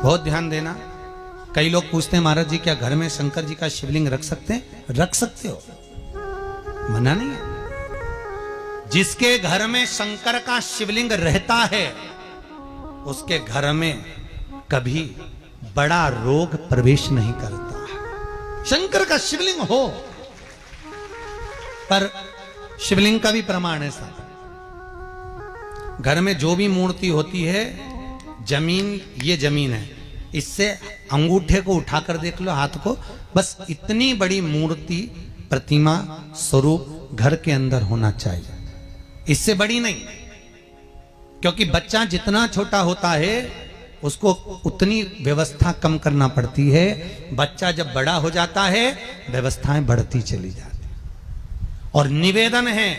बहुत ध्यान देना। कई लोग पूछते हैं महाराज जी क्या घर में शंकर जी का शिवलिंग रख सकते हैं? रख सकते हो, मना नहीं है। जिसके घर में शंकर का शिवलिंग रहता है उसके घर में कभी बड़ा रोग प्रवेश नहीं करता। शंकर का शिवलिंग हो, पर शिवलिंग का भी प्रमाण है साहब। घर में जो भी मूर्ति होती है, जमीन ये जमीन है, इससे अंगूठे को उठाकर देख लो, हाथ को, बस इतनी बड़ी मूर्ति प्रतिमा स्वरूप घर के अंदर होना चाहिए, इससे बड़ी नहीं। क्योंकि बच्चा जितना छोटा होता है उसको उतनी व्यवस्था कम करना पड़ती है। बच्चा जब बड़ा हो जाता है व्यवस्थाएं बढ़ती चली जाती। और निवेदन है,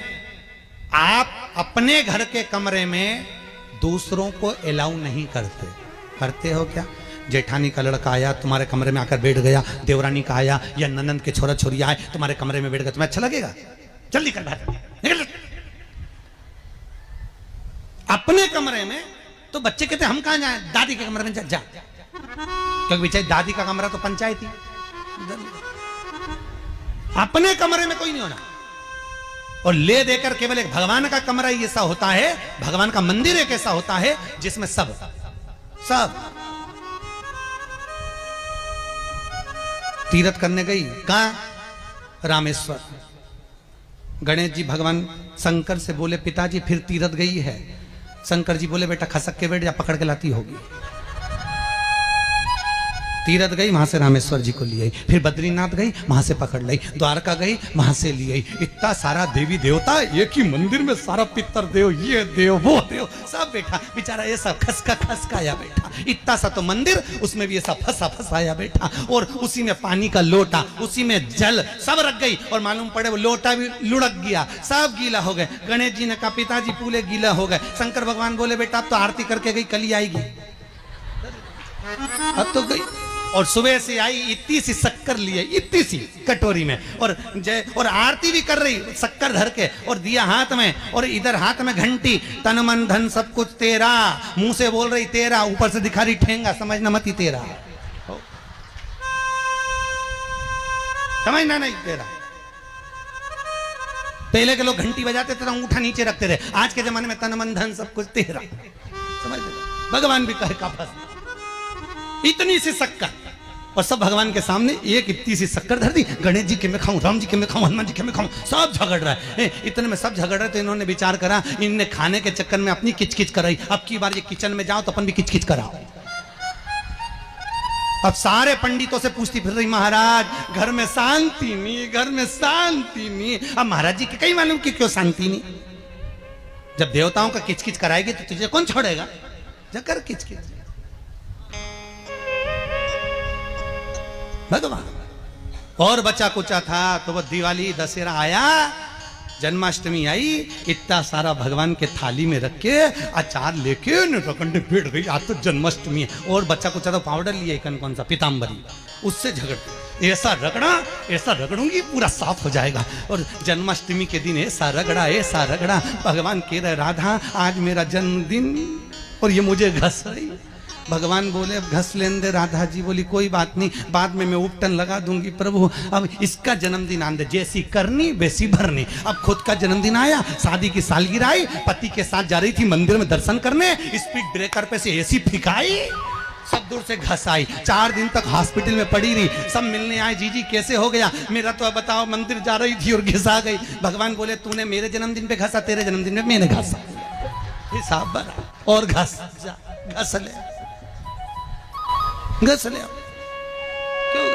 आप अपने घर के कमरे में दूसरों को अलाउ नहीं करते। करते हो क्या? जेठानी का लड़का आया तुम्हारे कमरे में आकर बैठ गया, देवरानी का आया या ननंद के छोरा छोरी आए तुम्हारे कमरे में बैठ गया, तुम्हें अच्छा लगेगा? जल्दी कर बाहर। अपने कमरे में तो बच्चे कहते हम कहां जाएं? दादी के कमरे में जा। क्योंकि बेचारी दादी का कमरा तो पंचायती। अपने कमरे में कोई नहीं होना। और ले देकर केवल एक भगवान का कमरा ही ऐसा होता है, भगवान का मंदिर एक ऐसा होता है जिसमें सब तीर्थ करने गई। कहां? रामेश्वर। गणेश जी भगवान शंकर से बोले पिताजी फिर तीर्थ गई है। शंकर जी बोले बेटा खसक के बैठ जा, पकड़ के लाती होगी। तीरथ गई, वहां से रामेश्वर जी को ले आई। फिर बद्रीनाथ गई, वहां से पकड़ लाई। द्वारका गई, वहां से ले आई। इतना सारा देवी देवता एक ही मंदिर में, सारा पितर देव, ये देव वो देव सब बैठा। बेचारा ये सब खसकाया बैठा। इतना सा तो मंदिर, उसमें भी ऐसा फंसाया बैठा। और उसी में पानी का लोटा, उसी में जल सब रख गई। और मालूम पड़े वो लोटा भी लुढ़क गया, सब गीला हो गए। गणेश जी ने कहा पिताजी पूरे गीला हो गए। शंकर भगवान बोले बेटा अब तो आरती करके गई, कल ही आएगी। अब तो गई और सुबह से आई, इतनी सी शक्कर लिए, इतनी सी कटोरी में, और आरती भी कर रही शक्कर धर के, और दिया हाथ में, और इधर हाथ में घंटी, तन मन धन सब कुछ तेरा, मुंह से बोल रही तेरा, ऊपर से दिखा रही ठेंगा, समझना मत ही तेरा, समझना नहीं तेरा। पहले के लोग घंटी बजाते थे तो अंगूठा नीचे रखते थे। आज के जमाने में तन मन धन सब कुछ तेरा, समझ भगवान भी कहे का फंस। इतनी सी शक्कर, और सब भगवान के सामने एक इतनी सी शक्कर धर दी। गणेश जी के मैं खाऊं, राम जी के मैं खाऊं, हनुमान जी के मैं खाऊं, सब झगड़ रहा है। इतने में सब झगड़ रहे तो इन्होंने विचार करा, इनने खाने के चक्कर में अपनी किचकिच कराई। अब की बार ये किचन में जाओ तो अपन भी किचकिच कराओ। अब सारे पंडितों से पूछती फिर रही महाराज घर में शांति नहीं, घर में शांति नहीं। अब महाराज जी के कई मालूम कि क्यों शांति नहीं? जब देवताओं का किचकिच कराएगी तो तुझे कौन छोड़ेगा? जाकर किचकिच भगवान। और बचा कुचा था तो वो दिवाली दशहरा आया, जन्माष्टमी आई, इतना सारा भगवान के थाली में रख के अचार लेके रखंडे बैठ गई। आज तो जन्माष्टमी है। और बच्चा कुचा तो पाउडर लिया कौन सा पीताम्बरी, उससे झगड़, ऐसा रगड़ूंगी पूरा साफ हो जाएगा। और जन्माष्टमी के दिन ऐसा रगड़ा भगवान कह रहे राधा आज मेरा जन्मदिन और ये मुझे घस रही। भगवान बोले अब घस लेने दे। राधा जी बोली कोई बात नहीं, बाद में मैं उपटन लगा दूंगी प्रभु, अब इसका जन्मदिन आने दे, जैसी करनी वैसी भरनी। अब खुद का जन्मदिन आया, शादी की सालगिरह आई, पति के साथ जा रही थी मंदिर में दर्शन करने, स्पीड ब्रेकर पे से एसी फिकाई, सब दूर से घस आई। 4 दिन तक हॉस्पिटल में पड़ी रही। सब मिलने आए, जीजी कैसे हो गया? मेरा तो बताओ मंदिर जा रही थी और घिसा गई। भगवान बोले तूने मेरे जन्मदिन पे घसा, तेरे जन्मदिन में मैंने घसा, हिसाब बना। और घस ले घस ले। क्यों?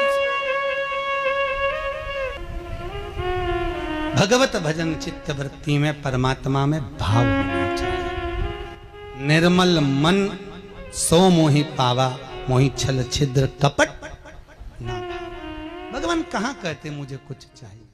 भगवत भजन चित्त वृत्ति में परमात्मा में भाव होना चाहिए। निर्मल मन सो मोहि पावा, मोहि छल छिद्र कपट ना। भगवान कहां कहते मुझे कुछ चाहिए?